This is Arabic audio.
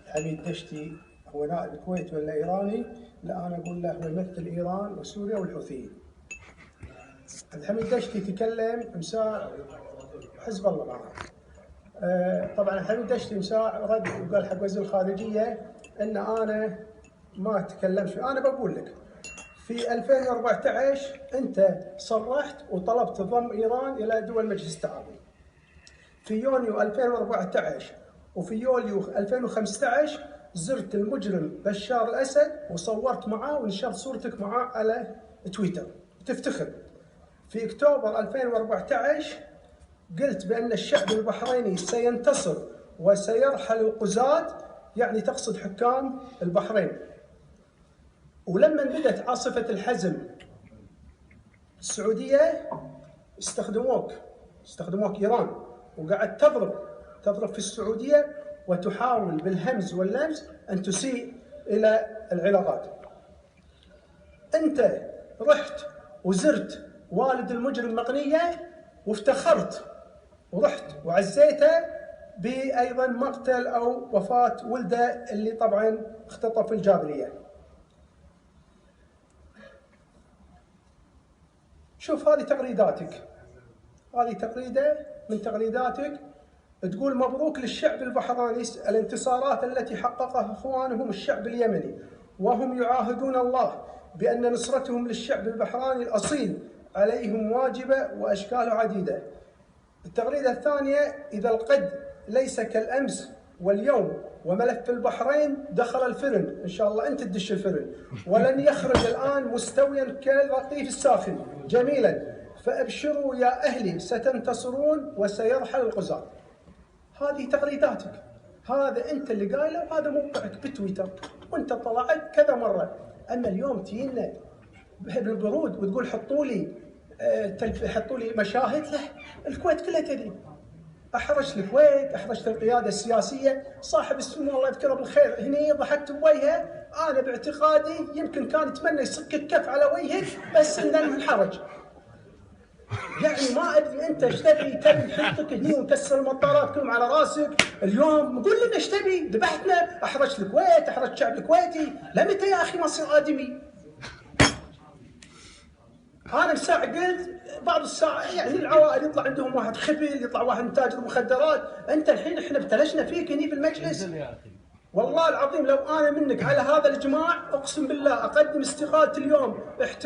حميد دشتي هو نائب الكويت ولا ايراني؟ لا انا اقول له هو يمثل ايران وسوريا والحوثيين. الحميد دشتي تكلم مساء حزب الله معه. طبعا الحميد دشتي مساء رد وقال حق وزير الخارجيه ان انا ما تكلمت. انا بقول لك في 2014 انت صرحت وطلبت ضم ايران الى دول مجلس التعاون. في يونيو 2014 وفي يوليو 2015 زرت المجرم بشار الاسد وصورت معاه ونشرت صورتك معاه على تويتر تفتخر. في اكتوبر 2014 قلت بان الشعب البحريني سينتصر وسيرحل القزاة، يعني تقصد حكام البحرين. ولما بدت عاصفة الحزم السعودية استخدموك إيران، وقعدت تضرب في السعودية وتحاول بالهمز واللمز أن تسيء إلى العلاقات. أنت رحت وزرت والد المجرم مقنية وافتخرت ورحت وعزيته بأيضا مقتل أو وفاة ولده اللي طبعا اختطف الجابرية. شوف هذه تغريداتك، هذه تغريدة من تغريداتك تقول مبروك للشعب البحراني الانتصارات التي حققها اخوانهم الشعب اليمني، وهم يعاهدون الله بأن نصرتهم للشعب البحراني الأصيل عليهم واجبة وأشكال عديدة. التغريدة الثانية إذا القد ليس كالأمس واليوم وملف البحرين دخل الفرن، إن شاء الله أنت تدش الفرن، ولن يخرج الآن مستويا كالرغيف الساخن. جميلا، فأبشروا يا أهلي ستنتصرون وسيرحل القزاة. هذه تغريداتك، هذا أنت اللي قايله وهذا موقعك بتويتر وأنت طلعت كذا مرة. أما اليوم تجينا بالبرود وتقول حطوا لي مشاهد. له الكويت كلها تدري، احرجت الكويت، احرجت القياده السياسيه. صاحب السمو الله يذكره بالخير هني ضحكت بوجهه، انا باعتقادي يمكن كان يتمنى يصك الكف على وجهك بس انه انحرج. يعني ما ادري انت ايش تبي نحطك هني ونكسر المطارات كلهم على راسك. اليوم قول لنا ايش تبي؟ ذبحتنا، احرجت الكويت، احرجت الشعب الكويتي. لمتى يا اخي ما اصير ادمي؟ انا بساعة قلت بعض الساعة يعني العوائل يطلع عندهم واحد خبل، يطلع واحد من تاجر مخدرات. انت الحين احنا ابتلشنا فيك هني في المجلس. والله العظيم لو انا منك على هذا الاجماع اقسم بالله اقدم استقالتي اليوم.